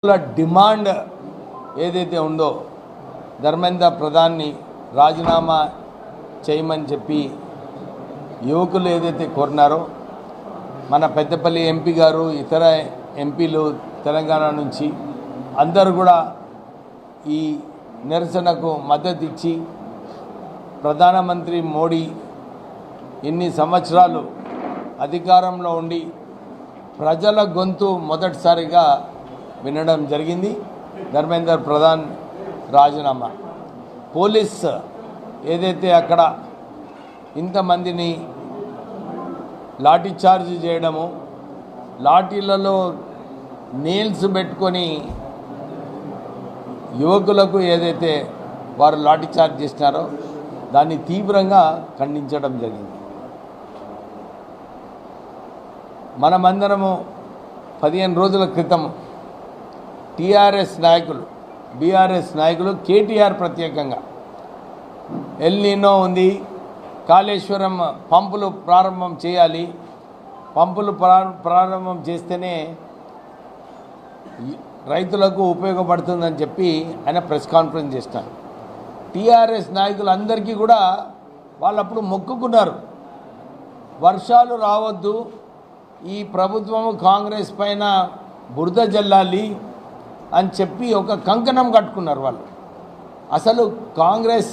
Demand ఏదైతే ఉందో ధర్మేంద్ర ప్రధాన్ని రాజీనామా చేయమని చెప్పి యువకులు ఏదైతే కోరినారో మన పెద్దపల్లి ఎంపీ గారు ఇతర ఎంపీలు తెలంగాణ నుంచి అందరూ కూడా ఈ నిరసనకు మద్దతు ఇచ్చి ప్రధానమంత్రి మోడీ ఇన్ని సంవత్సరాలు అధికారంలో ఉండి ప్రజల గొంతు మొదటిసారిగా వినడం జరిగింది. ధర్మేంద్ర ప్రధాన్ రాజీనామా పోలీస్ ఏదైతే అక్కడ ఇంతమందిని లాఠీ చార్జ్ చేయడము, లాఠీలలో నేల్స్ పెట్టుకొని యువకులకు ఏదైతే వారు లాఠీ చార్జ్ చేసినారో దాన్ని తీవ్రంగా ఖండించడం జరిగింది. మనమందరము 15 రోజుల క్రితం టీఆర్ఎస్ నాయకులు, బీఆర్ఎస్ నాయకులు, కేటీఆర్ ప్రత్యేకంగా ఎల్ నీనో ఉంది, కాళేశ్వరం పంపులు ప్రారంభం చేయాలి, పంపులు ప్రారంభం చేస్తేనే రైతులకు ఉపయోగపడుతుందని చెప్పి ఆయన ప్రెస్ కాన్ఫరెన్స్ చేస్తారు. టీఆర్ఎస్ నాయకులు అందరికీ కూడా వాళ్ళప్పుడు మొక్కుకున్నారు, వర్షాలు రావద్దు, ఈ ప్రభుత్వము కాంగ్రెస్ పైన బురద జల్లాలి అని చెప్పి ఒక కంకణం కట్టుకున్నారు వాళ్ళు. అసలు కాంగ్రెస్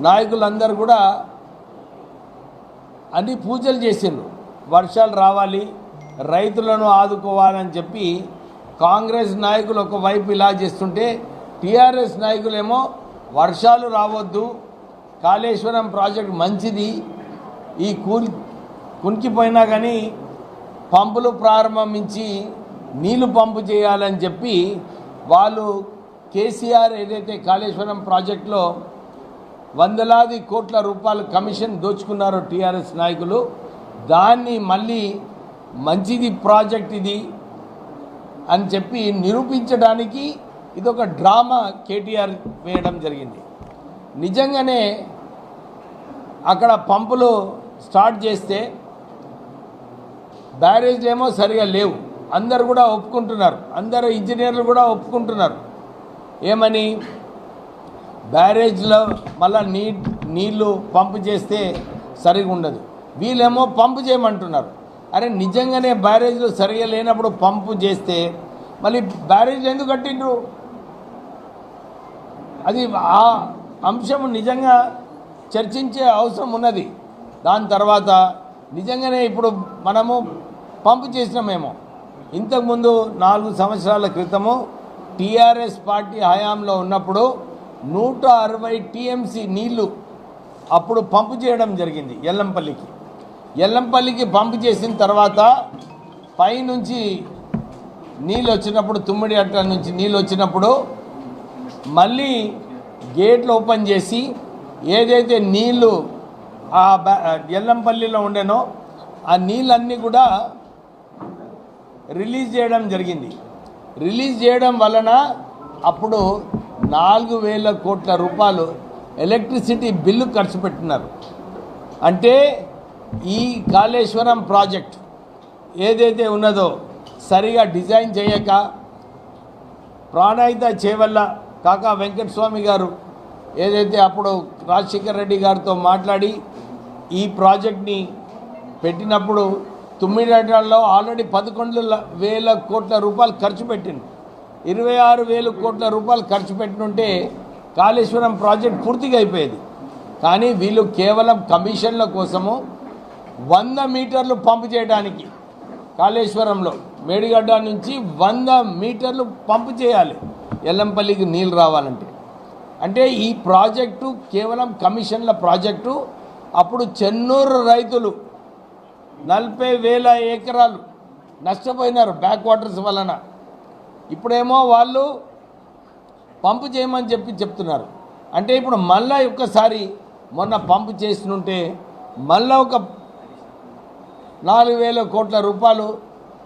నాయకులందరూ కూడా అన్ని పూజలు చేసిండ్రు, వర్షాలు రావాలి, రైతులను ఆదుకోవాలని చెప్పి కాంగ్రెస్ నాయకులు ఒకవైపు ఇలా చేస్తుంటే టీఆర్ఎస్ నాయకులేమో వర్షాలు రావద్దు, కాళేశ్వరం ప్రాజెక్ట్ మంచిది, ఈ కునికిపోయినా కానీ పంపులు ప్రారంభించి నీళ్లు పంపు చేయాలని చెప్పి వాళ్ళు కేసీఆర్ ఏదైతే కాళేశ్వరం ప్రాజెక్టులో వందలాది కోట్ల రూపాయల కమిషన్ దోచుకున్నారో టీఆర్ఎస్ నాయకులు, దాన్ని మళ్ళీ మంచిది ప్రాజెక్ట్ ఇది అని చెప్పి నిరూపించడానికి ఇదొక డ్రామా కేటీఆర్ వేయడం జరిగింది. నిజంగానే అక్కడ పంపులు స్టార్ట్ చేస్తే బ్యారేజ్ ఏమో సరిగా లేవు, అందరు కూడా ఒప్పుకుంటున్నారు, అందరు ఇంజనీర్లు కూడా ఒప్పుకుంటున్నారు. ఏమని బ్యారేజ్లో మళ్ళా నీళ్లు పంపు చేస్తే సరిగా ఉండదు, వీళ్ళేమో పంపు చేయమంటున్నారు. అరే నిజంగానే బ్యారేజ్లు సరిగా లేనప్పుడు పంపు చేస్తే మళ్ళీ బ్యారేజ్ ఎందుకు కట్టిండ్రు? అది ఆ అంశం నిజంగా చర్చించే అవసరం ఉన్నది. దాని తర్వాత నిజంగానే ఇప్పుడు మనము పంపు చేసినామేమో, ఇంతకుముందు 4 సంవత్సరాల క్రితము టీఆర్ఎస్ పార్టీ హయాంలో ఉన్నప్పుడు 160 టీఎంసీ నీళ్లు అప్పుడు పంపు చేయడం జరిగింది ఎల్లంపల్లికి పంపు చేసిన తర్వాత పైనుంచి నీళ్ళు వచ్చినప్పుడు, తుమ్మిడి అట్ల నుంచి నీళ్ళు వచ్చినప్పుడు మళ్ళీ గేట్లు ఓపెన్ చేసి ఏదైతే నీళ్లు ఆ ఎల్లంపల్లిలో ఉండేనో ఆ నీళ్ళన్నీ కూడా రిలీజ్ చేయడం జరిగింది. రిలీజ్ చేయడం వలన అప్పుడు 4,000 కోట్ల రూపాయలు ఎలక్ట్రిసిటీ బిల్లు ఖర్చు పెట్టినారు. అంటే ఈ కాళేశ్వరం ప్రాజెక్ట్ ఏదైతే ఉన్నదో సరిగా డిజైన్ చేయక ప్రాణాయిత చేవల్ల కాకా వెంకటస్వామి గారు ఏదైతే అప్పుడు రాజశేఖర రెడ్డి గారితో మాట్లాడి ఈ ప్రాజెక్ట్ని పెట్టినప్పుడు తుమ్మిడిలో ఆల్రెడీ 11,000 కోట్ల రూపాయలు ఖర్చు పెట్టింది, 26,000 కోట్ల రూపాయలు ఖర్చు పెట్టినుంటే కాళేశ్వరం ప్రాజెక్ట్ పూర్తిగా అయిపోయేది. కానీ వీళ్ళు కేవలం కమిషన్ల కోసము 100 మీటర్లు పంపు చేయడానికి కాళేశ్వరంలో మేడిగడ్డ నుంచి 100 మీటర్లు పంపు చేయాలి ఎల్లంపల్లికి నీళ్ళు రావాలంటే. అంటే ఈ ప్రాజెక్టు కేవలం కమిషన్ల ప్రాజెక్టు. అప్పుడు చెన్నూరు రైతులు 40,000 ఎకరాలు నష్టపోయినారు బ్యాక్ వాటర్స్ వలన. ఇప్పుడేమో వాళ్ళు పంపు చేయమని చెప్తున్నారు. అంటే ఇప్పుడు మళ్ళీ ఒక్కసారి మొన్న పంపు చేసినుంటే మళ్ళీ ఒక 4,000 కోట్ల రూపాయలు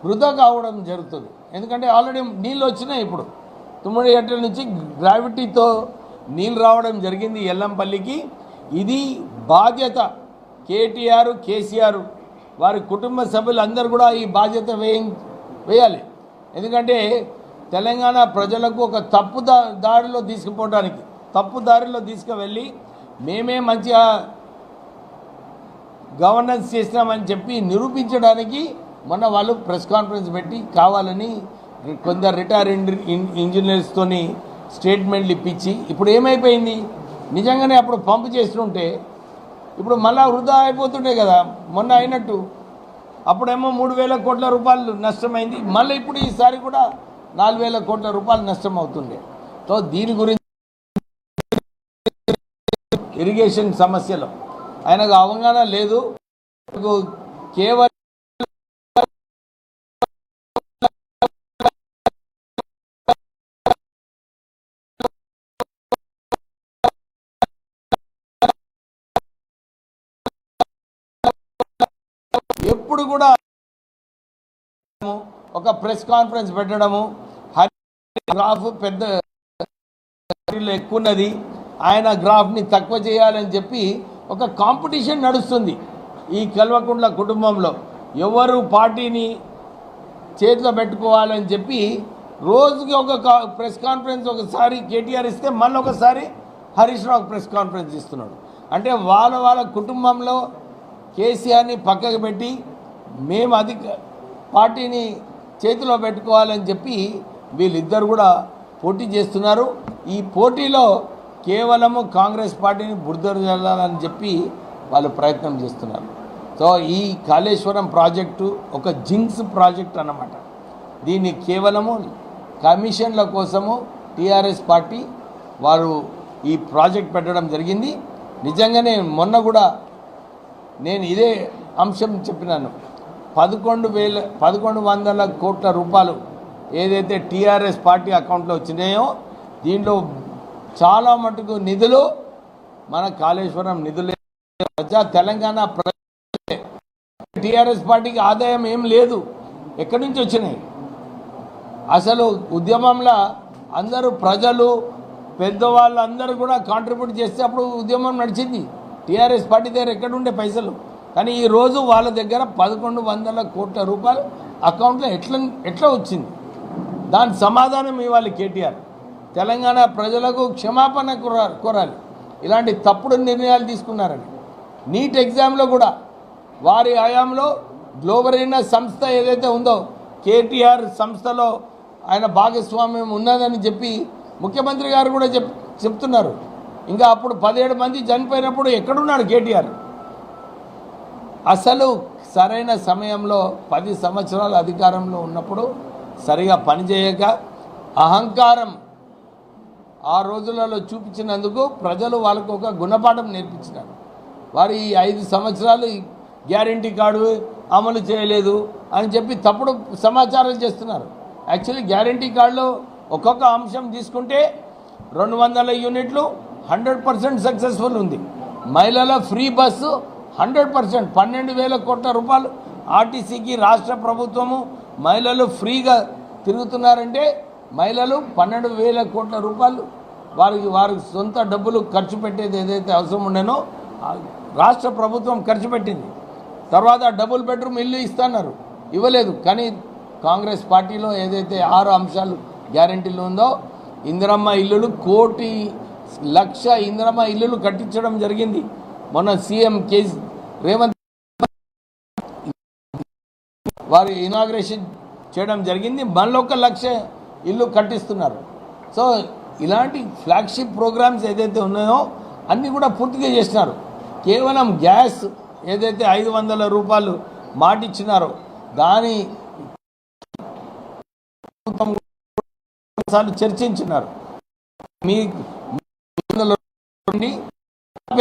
వృధా కావడం జరుగుతుంది. ఎందుకంటే ఆల్రెడీ నీళ్ళు వచ్చినాయి, ఇప్పుడు తుమ్మిడి గంటల నుంచి గ్రావిటీతో నీళ్ళు రావడం జరిగింది ఎల్లంపల్లికి. ఇది బాధ్యత కేటీఆర్, కేసీఆర్ వారి కుటుంబ సభ్యులందరూ కూడా ఈ బాధ్యత వేయాలి. ఎందుకంటే తెలంగాణ ప్రజలకు ఒక తప్పు దారిలో తీసుకువెళ్ళి మేమే మంచిగా గవర్నెన్స్ చేసినామని చెప్పి నిరూపించడానికి మొన్న వాళ్ళు ప్రెస్ కాన్ఫరెన్స్ పెట్టి కావాలని కొందరు రిటైర్ ఇంజనీర్స్తోని స్టేట్మెంట్లు ఇప్పించి ఇప్పుడు ఏమైపోయింది, నిజంగానే అప్పుడు పంపు చేస్తుంటే ఇప్పుడు మళ్ళా వృధా అయిపోతుండే కదా మొన్న అయినట్టు. అప్పుడేమో 3,000 కోట్ల రూపాయలు నష్టమైంది, మళ్ళీ ఇప్పుడు ఈసారి కూడా 4,000 కోట్ల రూపాయలు నష్టం అవుతుండే. సో దీని గురించి ఇరిగేషన్ సమస్యలో ఆయనకు అవగాహన లేదు. కేవలం ఎప్పుడు కూడా ఒక ప్రెస్ కాన్ఫరెన్స్ పెట్టడము, గ్రాఫ్ పెద్ద ఎక్కువ ఉన్నది, ఆయన గ్రాఫ్ని తక్కువ చేయాలని చెప్పి ఒక కాంపిటీషన్ నడుస్తుంది ఈ కల్వకుంట్ల కుటుంబంలో. ఎవరు పార్టీని చేతిలో పెట్టుకోవాలని చెప్పి రోజుకి ఒక ప్రెస్ కాన్ఫరెన్స్ ఒకసారి కేటీఆర్ ఇస్తే మళ్ళీ ఒకసారి హరీష్ రావు ప్రెస్ కాన్ఫరెన్స్ ఇస్తున్నాడు. అంటే వాళ్ళ కుటుంబంలో కేసీఆర్ని పక్కకు పెట్టి మేము పార్టీని చేతిలో పెట్టుకోవాలని చెప్పి వీళ్ళిద్దరు కూడా పోటీ చేస్తున్నారు. ఈ పోటీలో కేవలము కాంగ్రెస్ పార్టీని బురదలు చల్లాలని చెప్పి వాళ్ళు ప్రయత్నం చేస్తున్నారు. సో ఈ కాళేశ్వరం ప్రాజెక్టు ఒక జింక్స్ ప్రాజెక్ట్ అన్నమాట. దీన్ని కేవలము కమిషన్ల కోసము టీఆర్ఎస్ పార్టీ వారు ఈ ప్రాజెక్ట్ పెట్టడం జరిగింది. నిజంగానే మొన్న కూడా నేను ఇదే అంశం చెప్పినాను. 11,100 కోట్ల రూపాయలు ఏదైతే టీఆర్ఎస్ పార్టీ అకౌంట్లో వచ్చినాయో దీంట్లో చాలా మటుకు నిధులు మన కాళేశ్వరం నిధులే. తెలంగాణ టీఆర్ఎస్ పార్టీకి ఆదాయం ఏం లేదు, ఎక్కడి నుంచి వచ్చినాయి? అసలు ఉద్యమంలో అందరూ ప్రజలు పెద్దవాళ్ళు అందరూ కూడా కాంట్రిబ్యూట్ చేస్తే అప్పుడు ఉద్యమం నడిచింది. టీఆర్ఎస్ పార్టీ దగ్గర ఎక్కడుండే పైసలు? కానీ ఈరోజు వాళ్ళ దగ్గర 11,100 కోట్ల రూపాయలు అకౌంట్లో ఎట్లా వచ్చింది? దాని సమాధానం ఇవ్వాలి కేటీఆర్. తెలంగాణ ప్రజలకు క్షమాపణ కోరాలి, ఇలాంటి తప్పుడు నిర్ణయాలు తీసుకున్నారని. నీట్ ఎగ్జామ్లో కూడా వారి హయాంలో గ్లోబరీనా సంస్థ ఏదైతే ఉందో కేటీఆర్ సంస్థలో ఆయన భాగస్వామ్యం ఉన్నదని చెప్పి ముఖ్యమంత్రి గారు కూడా చెప్తున్నారు. ఇంకా అప్పుడు 17 మంది చనిపోయినప్పుడు ఎక్కడున్నాడు కేటీఆర్? అసలు సరైన సమయంలో 10 సంవత్సరాలు అధికారంలో ఉన్నప్పుడు సరిగా పనిచేయక అహంకారం ఆ రోజులలో చూపించినందుకు ప్రజలు వాళ్ళకు ఒక గుణపాఠం నేర్పించినారు. వారు ఈ 5 సంవత్సరాలు గ్యారంటీ కార్డు అమలు చేయలేదు అని చెప్పి తప్పుడు సమాచారం చేస్తున్నారు. యాక్చువల్లీ గ్యారంటీ కార్డులో ఒక్కొక్క అంశం తీసుకుంటే 200 యూనిట్లు 100% సక్సెస్ఫుల్ ఉంది. మహిళల ఫ్రీ బస్సు 100%, 12,000 కోట్ల రూపాయలు ఆర్టీసీకి రాష్ట్ర ప్రభుత్వము మహిళలు ఫ్రీగా తిరుగుతున్నారంటే మహిళలు 12,000 కోట్ల రూపాయలు వారికి సొంత డబ్బులు ఖర్చు పెట్టేది ఏదైతే అవసరం ఉండేనో రాష్ట్ర ప్రభుత్వం ఖర్చు పెట్టింది. తర్వాత డబుల్ బెడ్రూమ్ ఇల్లు ఇస్తున్నారు, ఇవ్వలేదు. కానీ కాంగ్రెస్ పార్టీలో ఏదైతే 6 అంశాలు గ్యారంటీలు ఉందో ఇందిరమ్మ ఇల్లులు 1,00,000 ఇందిరమ్మ ఇల్లులు కట్టించడం జరిగింది. మొన్న సీఎం రేవంత్ వారు ఇనాగ్రేషన్ చేయడం జరిగింది. మళ్ళీ 1,00,000 ఇల్లు కట్టిస్తున్నారు. సో ఇలాంటి ఫ్లాగ్షిప్ ప్రోగ్రామ్స్ ఏదైతే ఉన్నాయో అన్నీ కూడా పూర్తిగా చేసినారు. కేవలం గ్యాస్ ఏదైతే 500 రూపాయలు మాటిచ్చినారో దాని చర్చించినారు. మీ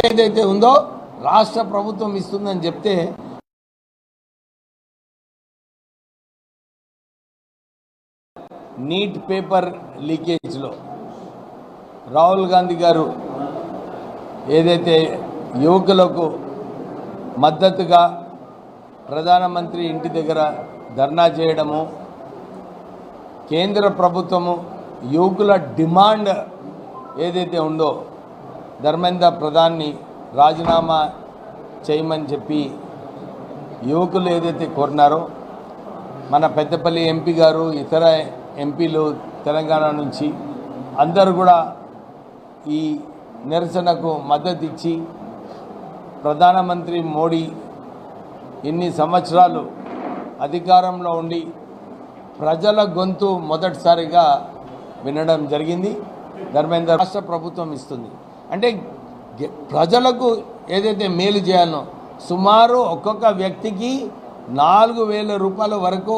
ఏదైతే ఉందో రాష్ట్ర ప్రభుత్వం ఇస్తుందని చెప్తే నీట్ పేపర్ లీకేజ్లో రాహుల్ గాంధీ గారు ఏదైతే యువకులకు మద్దతుగా ప్రధానమంత్రి ఇంటి దగ్గర ధర్నా చేయడము, కేంద్ర ప్రభుత్వము యువకుల డిమాండ్ ఏదైతే ఉందో ధర్మేంద్ర ప్రధాన్ని రాజీనామా చేయమని చెప్పి యువకులు ఏదైతే కోరినారో మన పెద్దపల్లి ఎంపీ గారు ఇతర ఎంపీలు తెలంగాణ నుంచి అందరూ కూడా ఈ నిరసనకు మద్దతు ఇచ్చి ప్రధానమంత్రి మోడీ ఇన్ని సంవత్సరాలు అధికారంలో ఉండి ప్రజల గొంతు మొదటిసారిగా వినడం జరిగింది. ధర్మేంద్ర రాష్ట్ర ప్రభుత్వం ఇస్తుంది అంటే ప్రజలకు ఏదైతే మేలు చేయాలో సుమారు ఒక్కొక్క వ్యక్తికి 4,000 రూపాయల వరకు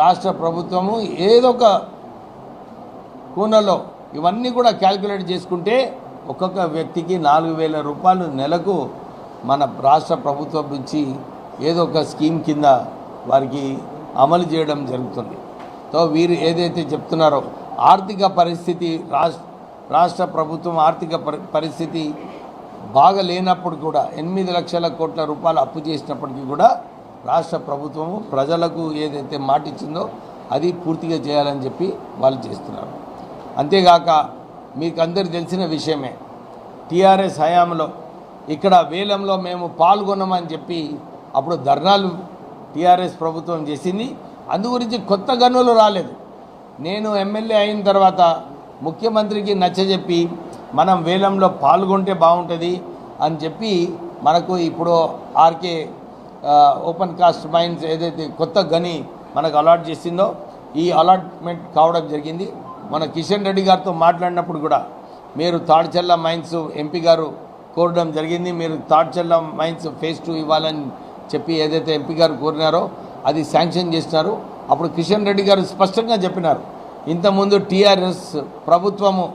రాష్ట్ర ప్రభుత్వము ఏదో ఒక కోణలో ఇవన్నీ కూడా క్యాల్కులేట్ చేసుకుంటే ఒక్కొక్క వ్యక్తికి 4,000 రూపాయలు నెలకు మన రాష్ట్ర ప్రభుత్వం నుంచి ఏదో ఒక స్కీమ్ కింద వారికి అమలు చేయడం జరుగుతుంది. సో వీరు ఏదైతే చెప్తున్నారో ఆర్థిక పరిస్థితి రాష్ట్ర ప్రభుత్వం ఆర్థిక పరిస్థితి బాగా లేనప్పుడు కూడా 8 లక్షల కోట్ల రూపాయలు అప్పు చేసినప్పటికీ కూడా రాష్ట్ర ప్రభుత్వము ప్రజలకు ఏదైతే మాట ఇచ్చిందో అది పూర్తిగా చేయాలని చెప్పి వాళ్ళు చేస్తున్నారు. అంతేగాక మీకు అందరికీ తెలిసిన విషయమే, టీఆర్ఎస్ హయాంలో ఇక్కడ వేలంలో మేము పాల్గొన్నామని చెప్పి అప్పుడు ధర్నాలు టీఆర్ఎస్ ప్రభుత్వం చేసింది. అందు గురించి కొత్త గనులు రాలేదు. నేను ఎమ్మెల్యే అయిన తర్వాత ముఖ్యమంత్రికి నచ్చజెప్పి మనం వేలంలో పాల్గొంటే బాగుంటుంది అని చెప్పి మనకు ఇప్పుడు ఆర్కే ఓపెన్ కాస్ట్ మైన్స్ ఏదైతే కొత్త గని మనకు అలాట్ చేసిందో ఈ అలాట్మెంట్ కావడం జరిగింది. మన కిషన్ రెడ్డి గారితో మాట్లాడినప్పుడు కూడా మీరు తాడ్చల్ల మైన్స్ ఎంపీ గారు కోరడం జరిగింది, మీరు తాడ్చల్ల మైన్స్ ఫేజ్ 2 ఇవ్వాలని చెప్పి ఏదైతే ఎంపీ గారు కోరినారో అది శాంక్షన్ చేసినారు. అప్పుడు కిషన్ రెడ్డి గారు స్పష్టంగా చెప్పినారు, ఇంతకుముందు టీఆర్ఎస్ ప్రభుత్వము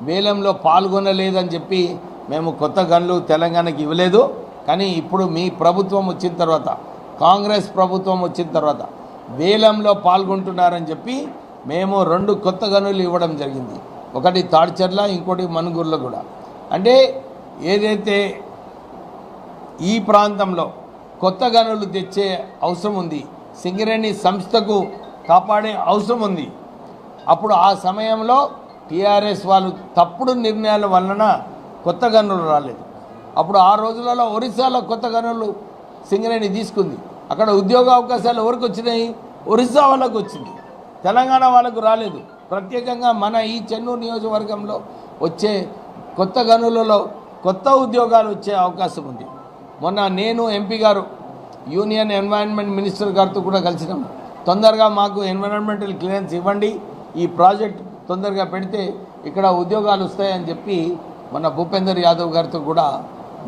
వేలంలో పాల్గొనలేదని చెప్పి మేము కొత్త గన్లు తెలంగాణకి ఇవ్వలేదు, కానీ ఇప్పుడు మీ ప్రభుత్వం వచ్చిన తర్వాత కాంగ్రెస్ ప్రభుత్వం వచ్చిన తర్వాత వేలంలో పాల్గొంటున్నారని చెప్పి మేము 2 కొత్త గనులు ఇవ్వడం జరిగింది. ఒకటి తాడ్చర్ల, ఇంకోటి మనుగూరులో కూడా. అంటే ఏదైతే ఈ ప్రాంతంలో కొత్త గనులు తెచ్చే అవసరం ఉంది, సింగరేణి సంస్థకు కాపాడే అవసరం ఉంది. అప్పుడు ఆ సమయంలో టీఆర్ఎస్ వాళ్ళు తప్పుడు నిర్ణయాల వలన కొత్త గనులు రాలేదు. అప్పుడు ఆ రోజులలో ఒరిస్సాలో కొత్త గనులు సింగరేణి తీసుకుంది. అక్కడ ఉద్యోగ అవకాశాలు ఎవరికి వచ్చినాయి? ఒరిస్సా వాళ్ళకు వచ్చింది, తెలంగాణ వాళ్ళకు రాలేదు. ప్రత్యేకంగా మన ఈ చెన్నూరు నియోజకవర్గంలో వచ్చే కొత్త గనులలో కొత్త ఉద్యోగాలు వచ్చే అవకాశం ఉంది. మొన్న నేను ఎంపీ గారు యూనియన్ ఎన్వైరన్మెంట్ మినిస్టర్ గారితో కూడా కలిసినాం. తొందరగా మాకు ఎన్విరాన్మెంటల్ క్లియరెన్స్ ఇవ్వండి, ఈ ప్రాజెక్ట్ తొందరగా పెడితే ఇక్కడ ఉద్యోగాలు వస్తాయని చెప్పి మన భూపేందర్ యాదవ్ గారితో కూడా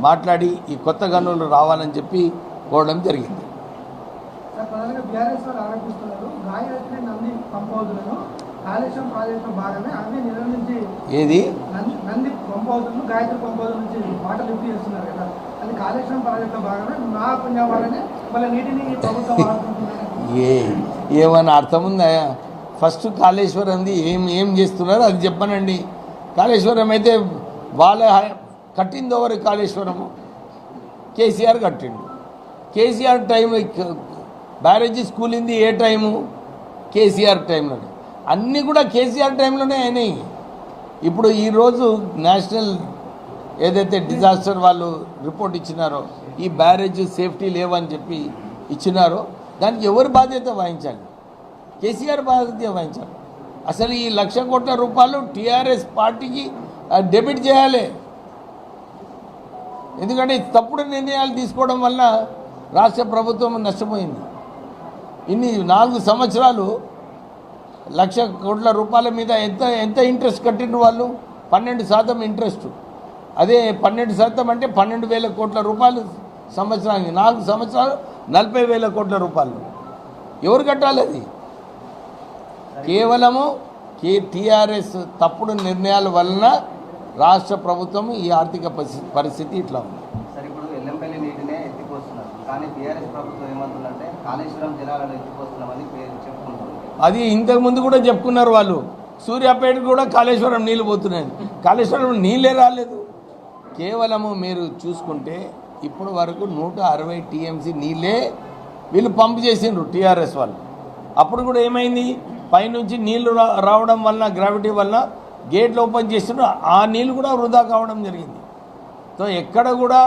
మాట్లాడి ఈ కొత్త గనులు రావాలని చెప్పి కోరడం జరిగింది. ఏది ఏమైనా అర్థం ఉందా? ఫస్ట్ కాళేశ్వరంది ఏం చేస్తున్నారు అది చెప్పనండి. కాళేశ్వరం అయితే వాళ్ళ కట్టింది ఎవరు? కాళేశ్వరము కేసీఆర్ కట్టిండు. కేసీఆర్ టైం బ్యారేజెస్ కూలింది ఏ టైము? కేసీఆర్ టైంలోనే. అన్నీ కూడా కేసీఆర్ టైంలోనే అయినాయి. ఇప్పుడు ఈరోజు నేషనల్ ఏదైతే డిజాస్టర్ వాళ్ళు రిపోర్ట్ ఇచ్చినారో ఈ బ్యారేజ్ సేఫ్టీ లేవని చెప్పి ఇచ్చినారో దానికి ఎవరు బాధ్యత వహించాలి? కేసీఆర్ బాధ్యత వహించాలి. అసలు ఈ 1,00,000 కోట్ల రూపాయలు టీఆర్ఎస్ పార్టీకి డెబిట్ చేయాలి. ఎందుకంటే తప్పుడు నిర్ణయాలు తీసుకోవడం వల్ల రాష్ట్ర ప్రభుత్వం నష్టపోయింది. ఇన్ని 4 సంవత్సరాలు 1,00,000 కోట్ల రూపాయల మీద ఎంత ఇంట్రెస్ట్ కట్టిండ్రు వాళ్ళు? 12% ఇంట్రెస్ట్. అదే 12% అంటే 12,000 కోట్ల రూపాయలు సంవత్సరానికి. 4 సంవత్సరాలు 40,000 కోట్ల రూపాయలు ఎవరు కట్టాలి? అది కేవలము టీఆర్ఎస్ తప్పుడు నిర్ణయాల వలన రాష్ట్ర ప్రభుత్వం ఈ ఆర్థిక పరిస్థితి ఇట్లా ఉంది. అది ఇంతకుముందు కూడా చెప్పుకున్నారు వాళ్ళు. సూర్యాపేట కూడా కాళేశ్వరం నీళ్ళు పోతున్నాయి. కాళేశ్వరం నీళ్ళే రాలేదు. కేవలము మీరు చూసుకుంటే ఇప్పటి వరకు 160 టీఎంసీ నీళ్ళే వీళ్ళు పంప్ చేసిండ్రు టీఆర్ఎస్ వాళ్ళు. అప్పుడు కూడా ఏమైంది? పైనుంచి నీళ్లు రావడం వలన గ్రావిటీ వలన గేట్లు ఓపెన్ చేస్తున్నారు, ఆ నీళ్ళు కూడా వృధా కావడం జరిగింది. సో ఎక్కడ కూడా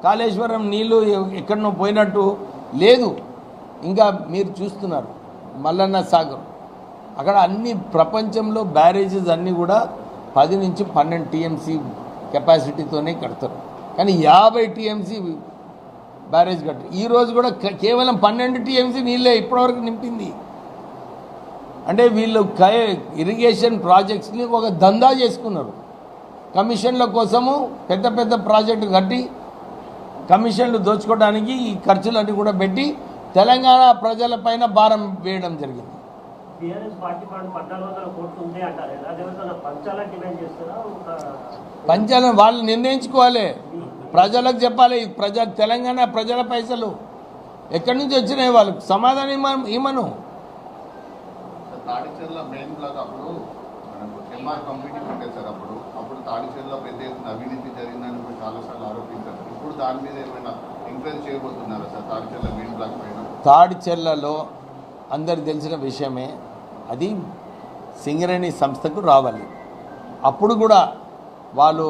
కాళేశ్వరం నీళ్ళు ఎక్కడనో పోయినట్టు లేదు. ఇంకా మీరు చూస్తున్నారు మల్లన్న సాగర్ అక్కడ అన్ని ప్రపంచంలో బ్యారేజెస్ అన్నీ కూడా 10 నుంచి 12 టీఎంసీ కెపాసిటీతోనే కడతారు, కానీ 50 టీఎంసీ బ్యారేజ్ కట్టారు. ఈరోజు కూడా కేవలం 12 టీఎంసీ నీళ్ళే ఇప్పటివరకు నింపింది. అంటే వీళ్ళు ఇరిగేషన్ ప్రాజెక్ట్స్ని ఒక దందా చేసుకున్నారు. కమిషన్ల కోసము పెద్ద పెద్ద ప్రాజెక్టు కట్టి కమిషన్లు దోచుకోవడానికి ఈ ఖర్చులన్నీ కూడా పెట్టి తెలంగాణ ప్రజలపైన భారం వేయడం జరిగింది. పంచాలను వాళ్ళు నిర్ణయించుకోవాలి, ప్రజలకు చెప్పాలి. తెలంగాణ ప్రజల పైసలు ఎక్కడి నుంచి వచ్చినాయి, వాళ్ళకి సమాధానం ఇమ్మను. తాడిచెర్ల మెయిన్ బ్లాక్ అప్పుడు మనకు ఎంఆర్ కంపెనీ పెట్టారు సార్. అప్పుడు తాడిచెర్లో పెద్ద ఎత్తున అవినీతి జరిగిందని కూడా చాలాసార్లు ఆరోపించారు. ఇప్పుడు దాని మీద ఏమైనా ఎంక్వైరీ చేయబోతున్నారా సార్ తాడిచెర్ల మెయిన్ బ్లాక్ పైన? తాడిచెర్లలో అందరికి తెలిసిన విషయమే, అది సింగరేణి సంస్థకు రావాలి. అప్పుడు కూడా వాళ్ళు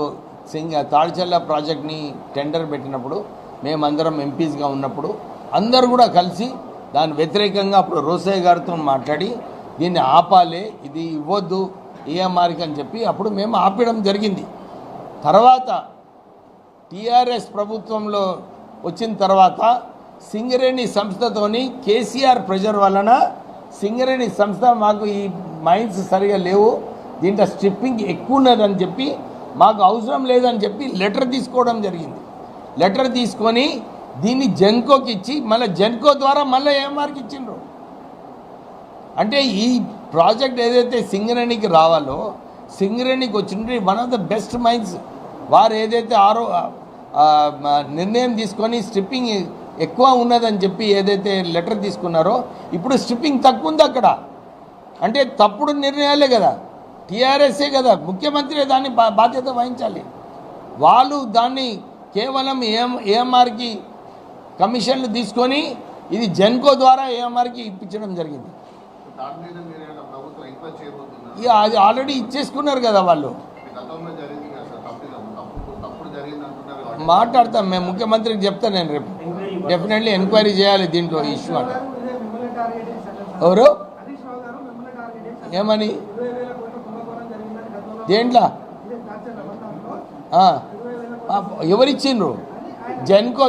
తాడిచెర్ల ప్రాజెక్ట్ని టెండర్ పెట్టినప్పుడు మేమందరం ఎంపీస్గా ఉన్నప్పుడు అందరూ కూడా కలిసి దాని వ్యతిరేకంగా అప్పుడు రోసయ్య గారితో మాట్లాడి దీన్ని ఆపాలి, ఇది ఇవ్వద్దు ఈఎంఆర్కి అని చెప్పి అప్పుడు మేము ఆపడం జరిగింది. తర్వాత టీఆర్ఎస్ ప్రభుత్వంలో వచ్చిన తర్వాత సింగరేణి సంస్థతోని కేసీఆర్ ప్రెజర్ వలన సింగరేణి సంస్థ మాకు ఈ మైన్స్ సరిగా లేవు, దీంట్లో స్ట్రిప్పింగ్ ఎక్కువ ఉన్నదని చెప్పి మాకు అవసరం లేదని చెప్పి లెటర్ తీసుకోవడం జరిగింది. లెటర్ తీసుకొని దీన్ని జెన్కోకి ఇచ్చి మళ్ళీ జెన్కో ద్వారా మళ్ళీ ఏఎంఆర్కి ఇచ్చిండ్రు. అంటే ఈ ప్రాజెక్ట్ ఏదైతే సింగరేణికి రావాలో సింగరేణికి వచ్చిండ్రు one of the best mines. వారు ఏదైతే నిర్ణయం తీసుకొని స్ట్రిప్పింగ్ ఎక్కువ ఉన్నదని చెప్పి ఏదైతే లెటర్ తీసుకున్నారో ఇప్పుడు స్ట్రిప్పింగ్ తక్కువ ఉంది అక్కడ. అంటే తప్పుడు నిర్ణయాలే కదా, టీఆర్ఎస్ఏ కదా, ముఖ్యమంత్రి దాన్ని బాధ్యత వహించాలి. వాళ్ళు దాన్ని కేవలం ఏఎంఆర్కి కమిషన్లు తీసుకొని ఇది జెన్కో ద్వారా ఏఎంఆర్కి ఇప్పించడం జరిగింది. అది ఆల్రెడీ ఇచ్చేసుకున్నారు కదా వాళ్ళు. మాట్లాడతాం మేము, ముఖ్యమంత్రికి చెప్తాను నేను రేపు. డెఫినెట్లీ ఎంక్వైరీ చేయాలి దీంట్లో ఇష్యూ అని. ఎవరు ఏమని దేంట్లో ఎవరిచ్చిండ్రు? జెన్కో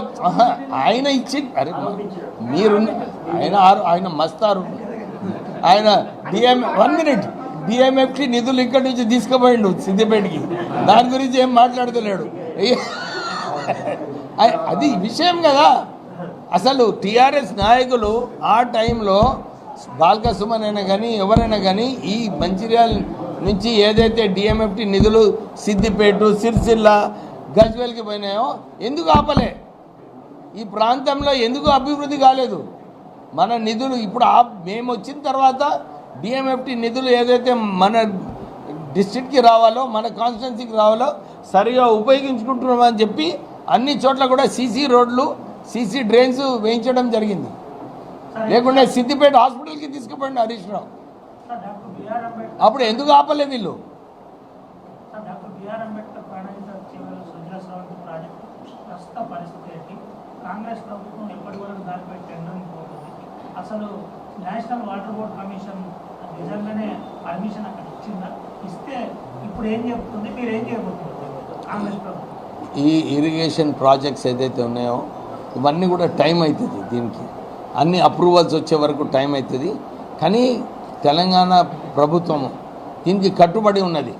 ఆయన ఇచ్చిండు. అరే మీరు ఆయన మస్తారు, ఆయన డిఎంఎఫ్కి నిధులు ఇక్కడి నుంచి తీసుకుపోయిండు సిద్దిపేటకి, దాని గురించి ఏం మాట్లాడుతున్నాడు. అది విషయం కదా. అసలు టీఆర్ఎస్ నాయకులు ఆ టైంలో బాల్క సుమన్ అయినా కానీ ఎవరైనా కానీ ఈ మంచిర్యాల నుంచి ఏదైతే డిఎంఎఫ్టి నిధులు సిద్దిపేట, సిరిసిల్ల, గజ్వేల్కి పోయినాయో ఎందుకు ఆపలే? ఈ ప్రాంతంలో ఎందుకు అభివృద్ధి కాలేదు? మన నిధులు ఇప్పుడు మేము వచ్చిన తర్వాత డిఎంఎఫ్టి నిధులు ఏదైతే మన డిస్ట్రిక్ట్కి రావాలో, మన కాన్స్టిట్యున్సీకి రావాలో సరిగా ఉపయోగించుకుంటున్నామని చెప్పి అన్ని చోట్ల కూడా సీసీ రోడ్లు, సీసీ డ్రైన్స్ వేయించడం జరిగింది. లేకుంటే సిద్దిపేట హాస్పిటల్కి తీసుకుపోయింది హరీష్ రావు. అప్పుడు ఎందుకు ఆపలే వీళ్ళు? కాంగ్రెస్ ప్రభుత్వం ఎప్పటి వరకు దానిపై టెండరింగ్ పోతుంది? అసలు నేషనల్ వాటర్ బోర్డ్ కమిషన్ నిజంగానే పర్మిషన్ అక్కడ ఇచ్చిందా? ఇస్తే ఇప్పుడు ఏం చెప్తుంది, మీరు ఏం చేయబోతున్నారు కాంగ్రెస్ ప్రభుత్వం? ఈ ఇరిగేషన్ ప్రాజెక్ట్స్ ఏదైతే ఉన్నాయో ఇవన్నీ కూడా టైం అవుతుంది, దీనికి అన్ని అప్రూవల్స్ వచ్చే వరకు టైం అవుతుంది. కానీ తెలంగాణ ప్రభుత్వం దీనికి కట్టుబడి ఉన్నది.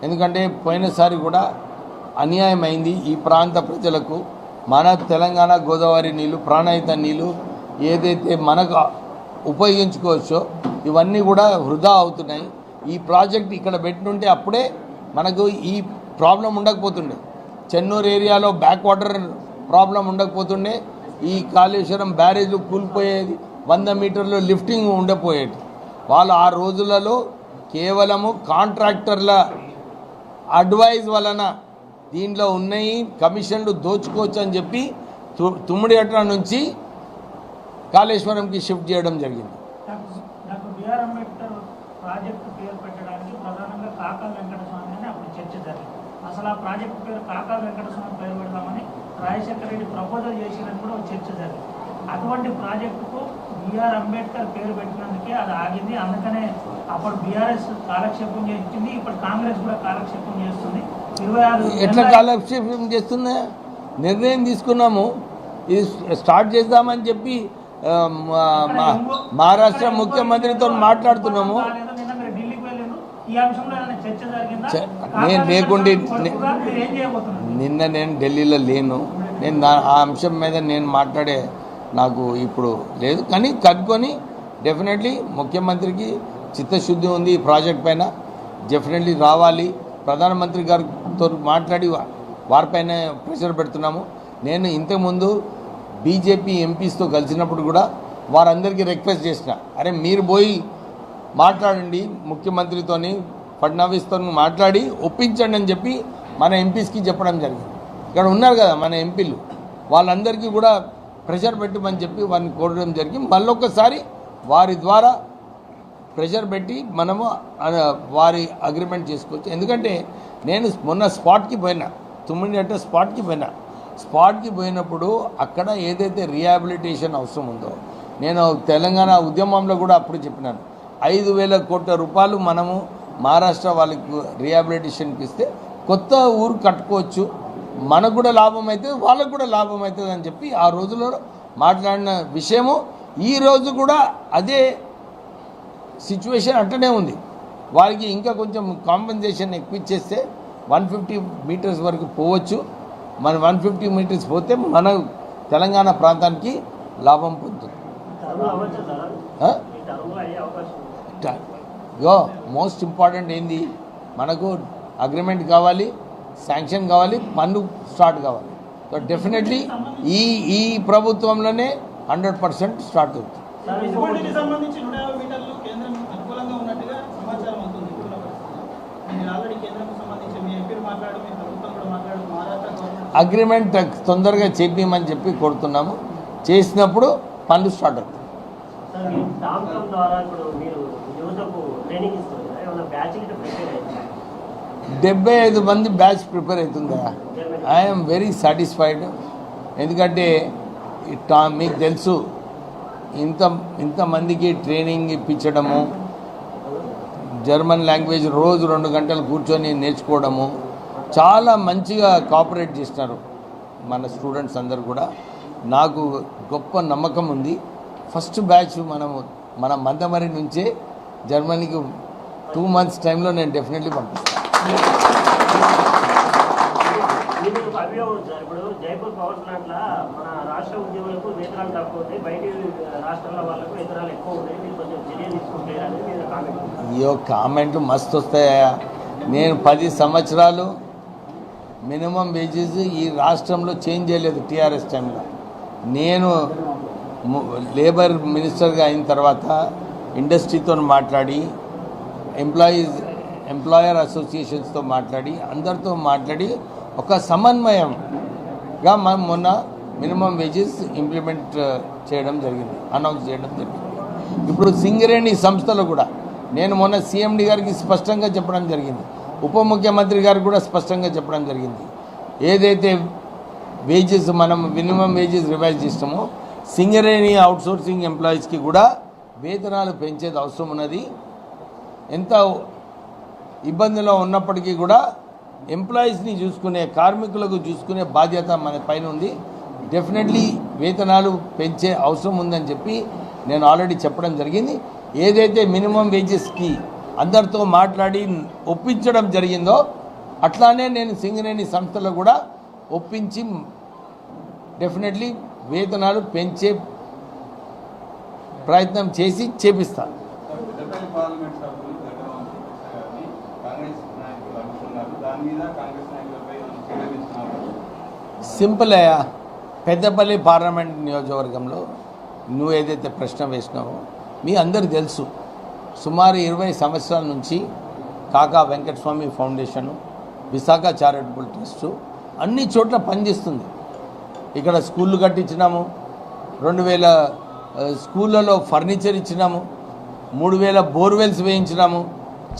ఎందుకంటే పోయినసారి కూడా అన్యాయం అయింది ఈ ప్రాంత ప్రజలకు. మన తెలంగాణ గోదావరి నీళ్ళు, ప్రాణహిత నీళ్ళు ఏదైతే మనకు ఉపయోగించుకోవచ్చో ఇవన్నీ కూడా వృధా అవుతున్నాయి. ఈ ప్రాజెక్ట్ ఇక్కడ పెట్టినుంటే అప్పుడే మనకు ఈ ప్రాబ్లం ఉండకపోతుండే. చెన్నూరు ఏరియాలో బ్యాక్ వాటర్ ప్రాబ్లం ఉండకపోతుండే. ఈ కాళేశ్వరం బ్యారేజ్ కూలిపోయేది, 100 మీటర్లు లిఫ్టింగ్ ఉండపోయేది. వాళ్ళు ఆ రోజులలో కేవలము కాంట్రాక్టర్ల అడ్వైజ్ వలన దీంట్లో ఉన్నాయి కమిషన్లు దోచుకోవచ్చు అని చెప్పి తుమ్మిడిగట్ట నుంచి కాళేశ్వరంకి షిఫ్ట్ చేయడం జరిగింది. డాక్టర్ బిఆర్ అంబేద్కర్ ప్రాజెక్టు పేరు పెట్టడానికి ప్రధానంగా కాకా వెంకటస్వామి అని అప్పుడు చర్చ జరిగింది. అసలు ఆ ప్రాజెక్టు పేరు కాకా వెంకటస్వామి పేరు పెడదామని రాజశేఖర రెడ్డి ప్రపోజల్ చేసినట్టు కూడా చర్చ జరిగింది. అటువంటి ప్రాజెక్టుకు బిఆర్ అంబేద్కర్ పేరు పెట్టినందుకే అది ఆగింది. అందుకనే అప్పుడు బీఆర్ఎస్ కాలక్షేపం చేసింది, ఇప్పుడు కాంగ్రెస్ కూడా కాలక్షేపం చేస్తుంది. 26 ఎట్లా కాలక్షేపం చేస్తుందా? నిర్ణయం తీసుకున్నాము, ఇది స్టార్ట్ చేద్దామని చెప్పి మహారాష్ట్ర ముఖ్యమంత్రితో మాట్లాడుతున్నాము. నిన్న మీరు ఢిల్లీకి వెళ్ళారు, ఈ అంశంలో ఏమైనా చర్చ జరిగిందా? నేను లేకుండి మీరు ఏం చేయబోతున్నారు? నిన్న నేను ఢిల్లీలో లేను, నేను ఆ అంశం మీద నేను మాట్లాడే నాకు ఇప్పుడు లేదు. కానీ కనుక్కొని డెఫినెట్లీ ముఖ్యమంత్రికి చిత్తశుద్ధి ఉంది ఈ ప్రాజెక్ట్ పైన, డెఫినెట్లీ రావాలి. ప్రధానమంత్రి గారితో మాట్లాడి వారిపైన ప్రెషర్ పెడుతున్నాము. నేను ఇంతకుముందు బీజేపీ ఎంపీస్తో కలిసినప్పుడు కూడా వారందరికీ రిక్వెస్ట్ చేసిన, అరే మీరు పోయి మాట్లాడండి ముఖ్యమంత్రితోని, ఫడ్నవీస్తో మాట్లాడి ఒప్పించండి అని చెప్పి మన ఎంపీస్కి చెప్పడం జరిగింది. ఇక్కడ ఉన్నారు కదా మన ఎంపీలు, వాళ్ళందరికీ కూడా ప్రెషర్ పెట్టమని చెప్పి వారిని కోరడం జరిగింది. మళ్ళొక్కసారి వారి ద్వారా ప్రెషర్ పెట్టి మనము వారి అగ్రిమెంట్ చేసుకోవచ్చు. ఎందుకంటే నేను మొన్న స్పాట్కి పోయినా, తుమ్మిడి స్పాట్కి పోయినప్పుడు అక్కడ ఏదైతే రీహాబిలిటేషన్ అవసరం ఉందో, నేను తెలంగాణ ఉద్యమంలో కూడా అప్పుడు చెప్పినాను, 5,000 కోట్ల రూపాయలు మనము మహారాష్ట్ర వాళ్ళకి రీహాబిలిటేషన్కి ఇస్తే కొత్త ఊరు కట్టుకోవచ్చు, మనకు కూడా లాభం అవుతుంది, వాళ్ళకు కూడా లాభం అవుతుంది అని చెప్పి ఆ రోజులో మాట్లాడిన విషయము. ఈ రోజు కూడా అదే సిచ్యువేషన్ అట్టనే ఉంది. వారికి ఇంకా కొంచెం కాంపెన్సేషన్ ఎక్కువ ఇచ్చేస్తే 150 మీటర్స్ వరకు పోవచ్చు. మన 150 మీటర్స్ పోతే మన తెలంగాణ ప్రాంతానికి లాభం పొందుతుంది. మోస్ట్ ఇంపార్టెంట్ ఏంది, మనకు అగ్రిమెంట్ కావాలి, శాంక్షన్ కావాలి, పన్ను స్టార్ట్ కావాలి. సో డెఫినెట్లీ ఈ ప్రభుత్వంలోనే 100% స్టార్ట్ అవుతుంది. సంబంధించి 150 మీటర్లు కేంద్రం అనుకూలంగా ఉన్నట్టుగా సమాచారం అవుతుంది. ఆల్రెడీ కేంద్రం సంబంధించి మీ ఎంపీలు మాట్లాడు, మీ ప్రభుత్వం కూడా మాట్లాడు, మహారాష్ట్ర అగ్రిమెంట్ తొందరగా చేద్దామని చెప్పి కోరుతున్నాము. చేసినప్పుడు పనులు స్టార్ట్ అవుతాయి. 75 మంది బ్యాచ్ ప్రిపేర్ అవుతుందా? I'm very satisfied. ఎందుకంటే మీకు తెలుసు, ఇంతమందికి ట్రైనింగ్ ఇప్పించడము, జర్మన్ లాంగ్వేజ్ రోజు 2 గంటలు కూర్చొని నేర్చుకోవడము, చాలా మంచిగా కోఆపరేట్ చేస్తున్నారు మన స్టూడెంట్స్ అందరు కూడా. నాకు గొప్ప నమ్మకం ఉంది. ఫస్ట్ బ్యాచ్ మన మందమరి నుంచే జర్మనీకి 2 months టైంలో నేను డెఫినెట్లీ పంపిస్తాను. ఇప్పుడు జైపూర్ పవర్ ప్లాంట్ల మన రాష్ట్ర ఉద్యోగులకు వేతనాలు తక్కువ ఉంటాయి, బయట రాష్ట్రాల వాళ్ళకు వేతనాలు ఎక్కువ ఉంటాయి, మీరు కొంచెం చర్య తీసుకుంటారని మీరు కామెంట్. ఈ కామెంట్లు మస్తు వస్తాయా? నేను 10 సంవత్సరాలు మినిమం వేజెస్ ఈ రాష్ట్రంలో చేంజ్ చేయలేదు. టీఆర్ఎస్ టైంలో నేను లేబర్ మినిస్టర్గా అయిన తర్వాత ఇండస్ట్రీతో మాట్లాడి, ఎంప్లాయర్ అసోసియేషన్స్తో మాట్లాడి, అందరితో మాట్లాడి ఒక సమన్వయంగా మనం మొన్న మినిమం వేజెస్ ఇంప్లిమెంట్ చేయడం జరిగింది, అనౌన్స్ చేయడం జరిగింది. ఇప్పుడు సింగరేణి సంస్థలో కూడా నేను మొన్న సీఎండి గారికి స్పష్టంగా చెప్పడం జరిగింది, ఉప ముఖ్యమంత్రి గారికి కూడా స్పష్టంగా చెప్పడం జరిగింది. ఏదైతే వేజెస్ మనం మినిమం వేజెస్ రివైజ్ చేస్తామో, సింగరేణి అవుట్సోర్సింగ్ ఎంప్లాయీస్కి కూడా వేతనాలు పెంచేది అవసరం ఉన్నది. ఎంత ఇబ్బందిలో ఉన్నప్పటికీ కూడా ఎంప్లాయీస్ని చూసుకునే, కార్మికులకు చూసుకునే బాధ్యత మన పైన ఉంది. డెఫినెట్లీ వేతనాలు పెంచే అవసరం ఉందని చెప్పి నేను ఆల్రెడీ చెప్పడం జరిగింది. ఏదైతే మినిమం వేజెస్కి అందరితో మాట్లాడి ఒప్పించడం జరిగిందో, అట్లానే నేను సింగరేణి సంస్థలో కూడా ఒప్పించి డెఫినెట్లీ వేతనాలు పెంచే ప్రయత్నం చేసి చేపిస్తాను. సింపుల్ అయ్యా, పెద్దపల్లి పార్లమెంట్ నియోజకవర్గంలో నువ్వు ఏదైతే ప్రశ్న వేసినావో మీ అందరికీ తెలుసు, సుమారు 20 సంవత్సరాల నుంచి కాకా Venkataswamy foundation, Visakha charitable trust అన్ని చోట్ల పనిచేస్తుంది. ఇక్కడ స్కూళ్ళు కట్టించినాము, 2000 స్కూళ్ళలో ఫర్నిచర్ ఇచ్చినాము, 3000 బోర్వెల్స్ వేయించినాము,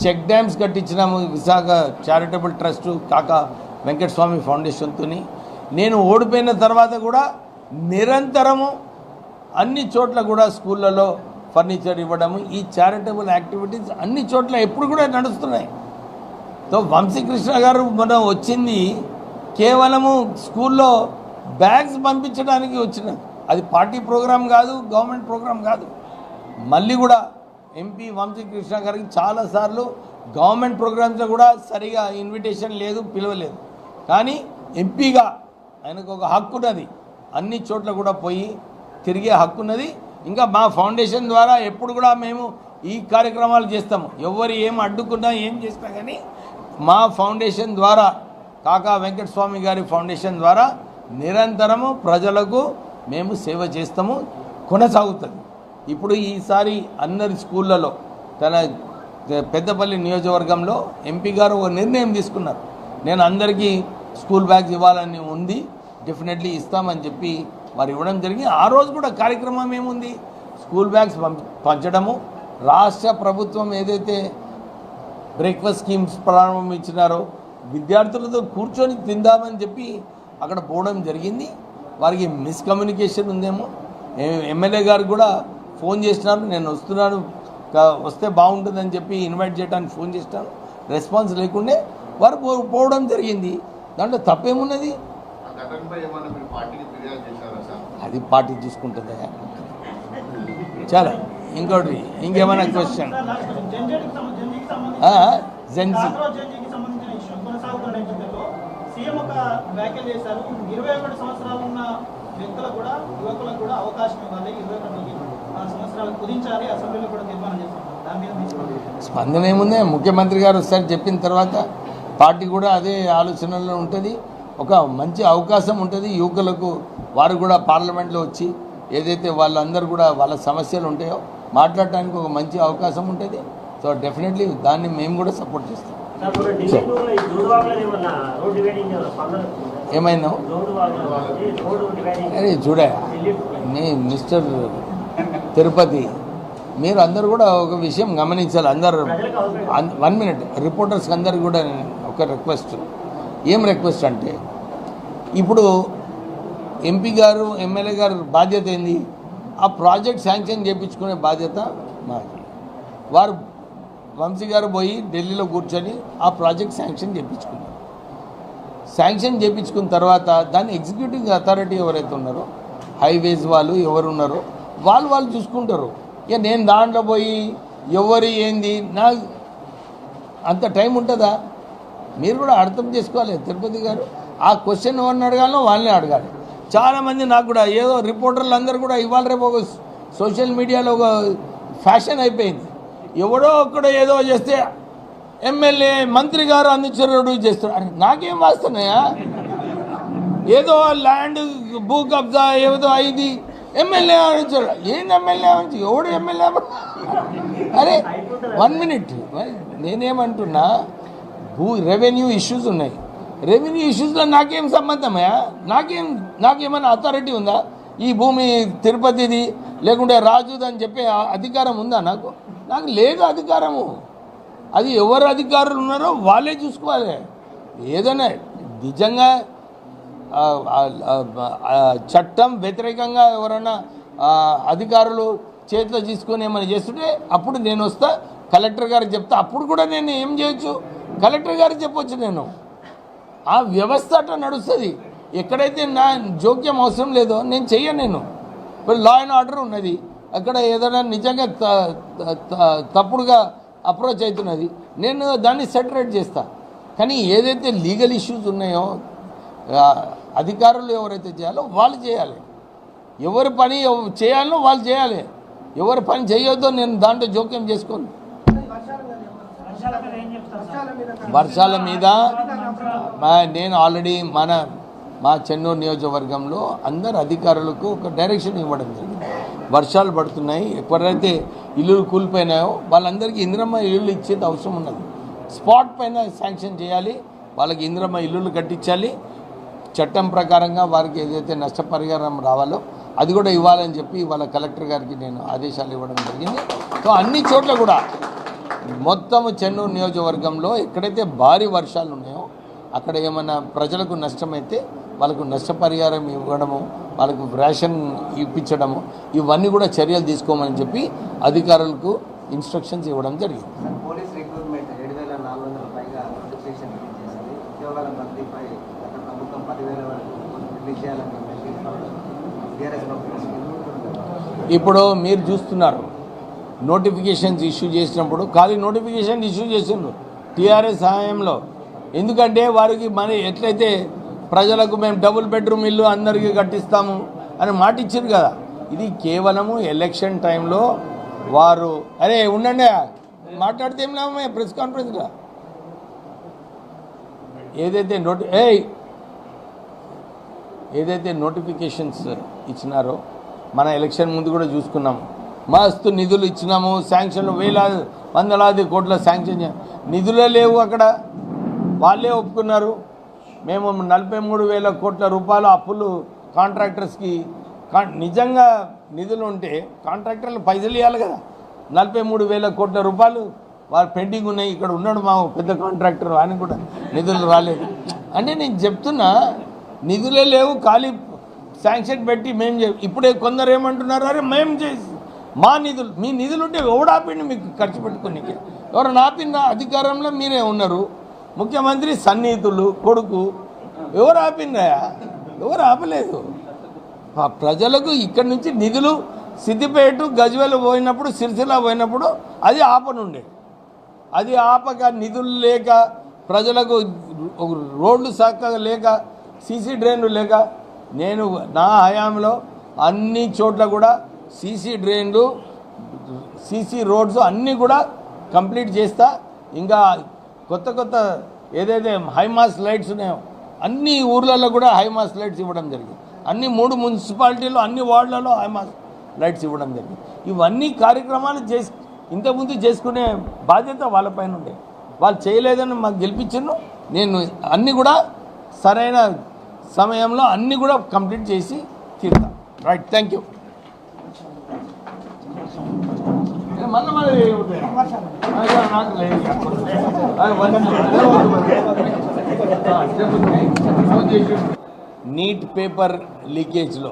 చెక్ డ్యామ్స్ కట్టించినాము. విశాఖ చారిటబుల్ ట్రస్టు కాకా వెంకటస్వామి ఫౌండేషన్తో నేను ఓడిపోయిన తర్వాత కూడా నిరంతరము అన్ని చోట్ల కూడా స్కూళ్ళలో ఫర్నిచర్ ఇవ్వడము, ఈ చారిటబుల్ యాక్టివిటీస్ అన్ని చోట్ల ఎప్పుడు కూడా నడుస్తున్నాయి. సో వంశీకృష్ణ గారు మనం వచ్చింది కేవలము స్కూల్లో బ్యాగ్స్ పంపించడానికి వచ్చినది, అది పార్టీ ప్రోగ్రాం కాదు, గవర్నమెంట్ ప్రోగ్రాం కాదు. మళ్ళీ కూడా ఎంపీ వంశీకృష్ణ గారికి చాలాసార్లు గవర్నమెంట్ ప్రోగ్రామ్స్లో కూడా సరిగా ఇన్విటేషన్ లేదు, పిలవలేదు. కానీ ఎంపీగా ఆయనకు ఒక హక్కు ఉన్నది, అన్ని చోట్ల కూడా పోయి తిరిగే హక్కు ఉన్నది. ఇంకా మా ఫౌండేషన్ ద్వారా ఎప్పుడు కూడా మేము ఈ కార్యక్రమాలు చేస్తాము. ఎవరు ఏం అడ్డుకున్నా ఏం చేసినా కానీ మా ఫౌండేషన్ ద్వారా, కాకా వెంకటస్వామి గారి ఫౌండేషన్ ద్వారా నిరంతరము ప్రజలకు మేము సేవ చేస్తాము, కొనసాగుతుంది. ఇప్పుడు ఈసారి అందరి స్కూళ్ళలో తన పెద్దపల్లి నియోజకవర్గంలో ఎంపీ గారు ఒక నిర్ణయం తీసుకున్నారు. నేను అందరికీ స్కూల్ బ్యాగ్స్ ఇవ్వాలని ఉంది, డెఫినెట్లీ ఇస్తామని చెప్పి వారు ఇవ్వడం జరిగింది. ఆ రోజు కూడా కార్యక్రమం ఏముంది, స్కూల్ బ్యాగ్స్ పంచడము. రాష్ట్ర ప్రభుత్వం ఏదైతే బ్రేక్ఫాస్ట్ స్కీమ్స్ ప్రారంభించినారో విద్యార్థులతో కూర్చొని తిందామని చెప్పి అక్కడ పోవడం జరిగింది. వారికి మిస్కమ్యూనికేషన్ ఉందేమో. ఎమ్మెల్యే గారు కూడా ఫోన్ చేసినారు, నేను వస్తున్నాను, వస్తే బాగుంటుందని చెప్పి ఇన్వైట్ చేయడానికి ఫోన్ చేసినారు. రెస్పాన్స్ లేకుండే వారు పోవడం జరిగింది. దాంట్లో తప్పేమున్నది, అది పార్టీ చూసుకుంటుంది. చాలా ఇంకోటి ఇంకేమైనా క్వశ్చన్ జెన్సీ సీఎం ఒక వ్యాఖ్యలు చేశారు, 21 సంవత్సరాలు ఉన్న వ్యక్తులకు కూడా, యువకులకు కూడా అవకాశం ఇవ్వాలి, 21 సంవత్సరాలు కుదించాలి, అసెంబ్లీలో కూడా తీర్మానం చేస్తున్నారు. దాని మీద స్పందన ఏముంది, ముఖ్యమంత్రి గారు ఒకసారి చెప్పిన తర్వాత పార్టీ కూడా అదే ఆలోచనలో ఉంటుంది. ఒక మంచి అవకాశం ఉంటుంది యువకులకు, వారు కూడా పార్లమెంట్లో వచ్చి ఏదైతే వాళ్ళందరూ కూడా వాళ్ళ సమస్యలు ఉంటాయో మాట్లాడటానికి ఒక మంచి అవకాశం ఉంటుంది. సో డెఫినెట్లీ దాన్ని మేము కూడా సపోర్ట్ చేస్తాం. ఏమైనా అరే చూడా మీ మిస్టర్ తిరుపతి, మీరు అందరు కూడా ఒక విషయం గమనించాలి. అందరు 1 మినిట్ రిపోర్టర్స్కి అందరికి కూడా ఒక రిక్వెస్ట్. ఏం రిక్వెస్ట్ అంటే, ఇప్పుడు ఎంపీ గారు ఎమ్మెల్యే గారు బాధ్యత ఏంది, ఆ ప్రాజెక్ట్ శాంక్షన్ చేయించుకునే బాధ్యత మాది. వారు వంశీ గారు పోయి ఢిల్లీలో కూర్చొని ఆ ప్రాజెక్ట్ శాంక్షన్ చేయించుకున్నారు. శాంక్షన్ చేయించుకున్న తర్వాత దాన్ని ఎగ్జిక్యూటివ్ అథారిటీ ఎవరైతే ఉన్నారో, హైవేస్ వాళ్ళు ఎవరు ఉన్నారో వాళ్ళు చూసుకుంటారు. ఇక నేను దాంట్లో పోయి ఎవరు ఏంది, నాకు అంత టైం ఉంటుందా? మీరు కూడా అర్థం చేసుకోవాలి తిరుపతి గారు. ఆ క్వశ్చన్ ఎవరిని అడగాలో వాళ్ళని అడగాలి. చాలామంది నాకు కూడా ఏదో రిపోర్టర్లు అందరూ కూడా ఇవాళ రేపు ఒక సోషల్ మీడియాలో ఒక ఫ్యాషన్ అయిపోయింది. ఎవడో ఒక్కడో ఏదో చేస్తే ఎమ్మెల్యే మంత్రి గారు అందించారు చేస్తారు. అరే నాకేం వాస్తున్నాయా, ఏదో ల్యాండ్ భూ కబ్జా ఏదో అయింది, ఎమ్మెల్యే అందించారు. ఏంది ఎమ్మెల్యే అందించి, ఎవడు ఎమ్మెల్యే? అరే 1 మినిట్, నేనేమంటున్నా, రెవెన్యూ ఇష్యూస్ ఉన్నాయి. రెవెన్యూ ఇష్యూస్లో నాకేం సంబంధమయ్యా? నాకేమైనా అథారిటీ ఉందా? ఈ భూమి తిరుపతిది లేకుంటే రాజుది అని చెప్పే అధికారం ఉందా నాకు? లేదు అధికారము. అది ఎవరు అధికారులు ఉన్నారో వాళ్ళే చూసుకోవాలి. ఏదైనా నిజంగా చట్టం వ్యతిరేకంగా ఎవరైనా అధికారులు చేతిలో తీసుకొని ఏమైనా చేస్తుంటే అప్పుడు నేను వస్తా, కలెక్టర్ గారికి చెప్తా. అప్పుడు కూడా నేను ఏం చేయొచ్చు, కలెక్టర్ గారికి చెప్పొచ్చు. నేను ఆ వ్యవస్థ అట్లా నడుస్తుంది. ఎక్కడైతే నా జోక్యం అవసరం లేదో నేను చెయ్యను. నేను ఇప్పుడు లా అండ్ ఆర్డర్ ఉన్నది, అక్కడ ఏదైనా నిజంగా తప్పుడుగా అప్రోచ్ అవుతున్నది, నేను దాన్ని సెటరేట్ చేస్తా. కానీ ఏదైతే లీగల్ ఇష్యూస్ ఉన్నాయో అధికారులు ఎవరైతే చేయాలో వాళ్ళు చేయాలి. ఎవరి పని చేయాలో వాళ్ళు చేయాలి. ఎవరి పని చేయొద్దో నేను దాంట్లో జోక్యం చేసుకోను. వర్షాల మీద నేను ఆల్రెడీ మా చెన్నూరు నియోజకవర్గంలో అందరు అధికారులకు ఒక డైరెక్షన్ ఇవ్వడం జరిగింది. వర్షాలు పడుతున్నాయి, ఎవరైతే ఇల్లులు కూలిపోయినాయో వాళ్ళందరికీ ఇందిరమ్మ ఇల్లు ఇచ్చేది అవసరం ఉన్నది. స్పాట్ పైన శాంక్షన్ చేయాలి, వాళ్ళకి ఇందిరమ్మ ఇల్లులు కట్టించాలి. చట్టం ప్రకారంగా వారికి ఏదైతే నష్టపరిహారం రావాలో అది కూడా ఇవ్వాలని చెప్పి వాళ్ళ కలెక్టర్ గారికి నేను ఆదేశాలు ఇవ్వడం జరిగింది. సో అన్ని చోట్ల కూడా మొత్తం చెన్నూరు నియోజకవర్గంలో ఎక్కడైతే భారీ వర్షాలు ఉన్నాయో అక్కడ ఏమైనా ప్రజలకు నష్టమైతే వాళ్ళకు నష్టపరిహారం ఇవ్వడము, వాళ్ళకు రేషన్ ఇప్పించడము ఇవన్నీ కూడా చర్యలు తీసుకోమని చెప్పి అధికారులకు ఇన్స్ట్రక్షన్స్ ఇవ్వడం జరిగింది. పోలీస్ రిక్రూట్మెంట్ 7,400 పైగా నోటిఫికేషన్ రిలీజ్ చేసింది. ఉద్యోగాల భర్తీపై గత ప్రభుత్వం 10,000 వరకు రిలీజ్ చేయాలని టీఆర్ఎస్ ప్రభుత్వం. ఇప్పుడు మీరు చూస్తున్నారు నోటిఫికేషన్స్ ఇష్యూ చేసినప్పుడు ఖాళీ నోటిఫికేషన్ ఇష్యూ చేసిండ్రు టీఆర్ఎస్ హయాంలో. ఎందుకంటే వారికి మరి ఎట్లయితే ప్రజలకు మేము డబుల్ బెడ్రూమ్ ఇల్లు అందరికీ కట్టిస్తాము అని మాట ఇచ్చారు కదా, ఇది కేవలము ఎలక్షన్ టైంలో వారు అరే ఉండండి మాట్లాడితే ఏం లేవమే ప్రెస్ కాన్ఫరెన్స్గా ఏదైతే నోటిఫికేషన్స్ ఇచ్చినారో మన ఎలక్షన్ ముందు కూడా చూసుకున్నాం. మస్తు నిధులు ఇచ్చినాము, శాంక్షన్లు వందలాది కోట్ల శాంక్షన్ నిధులే లేవు అక్కడ. వాళ్ళే ఒప్పుకున్నారు. మేము 43,000 కోట్ల రూపాయలు అప్పులు కాంట్రాక్టర్స్కి నిజంగా నిధులు ఉంటే కాంట్రాక్టర్లు పైసలు ఇవ్వాలి కదా. 43,000 కోట్ల రూపాయలు వాళ్ళు పెండింగ్ ఉన్నాయి. ఇక్కడ ఉన్నాడు మా పెద్ద కాంట్రాక్టర్, ఆయన కూడా నిధులు రాలేదు. అంటే నేను చెప్తున్నా నిధులే లేవు, ఖాళీ శాంక్షన్ పెట్టి మేము ఇప్పుడే కొందరు ఏమంటున్నారు, అరే మేము చేసి మా నిధులు మీ నిధులు ఉంటే ఎవడాపిండి మీకు ఖర్చు పెట్టుకోనికి? ఎవరు ఆపిందా? అధికారంలో మీరే ఉన్నారు, ముఖ్యమంత్రి సన్నిహితులు కొడుకు. ఎవరు ఆపిందా? ఎవరు ఆపలేదు. ప్రజలకు ఇక్కడి నుంచి నిధులు సిద్దిపేట గజ్వేల్ పోయినప్పుడు సిరిసిల్ల పోయినప్పుడు అది ఆపనుండే. అది ఆపక నిధులు లేక ప్రజలకు రోడ్లు చక్కగా లేక సీసీ డ్రైన్లు లేక నేను నా హయాంలో అన్ని చోట్ల కూడా సీసీ డ్రైన్లు సీసీ రోడ్స్ అన్నీ కూడా కంప్లీట్ చేస్తా. ఇంకా కొత్త ఏదైతే హైమాస్ లైట్స్ ఉన్నాయో అన్ని ఊర్లలో కూడా హైమాస్ లైట్స్ ఇవ్వడం జరిగింది. అన్ని 3 మున్సిపాలిటీలో అన్ని వార్డులలో హైమాస్ లైట్స్ ఇవ్వడం జరిగింది. ఇవన్నీ కార్యక్రమాలు ఇంతకుముందు చేసుకునే బాధ్యత వాళ్ళపైన ఉండే. వాళ్ళు చేయలేదని మాకు గెలిపించాను. నేను అన్నీ కూడా సరైన సమయంలో అన్నీ కూడా కంప్లీట్ చేసి తీరుతాను. Right, thank you. NEET paper లీకేజ్లో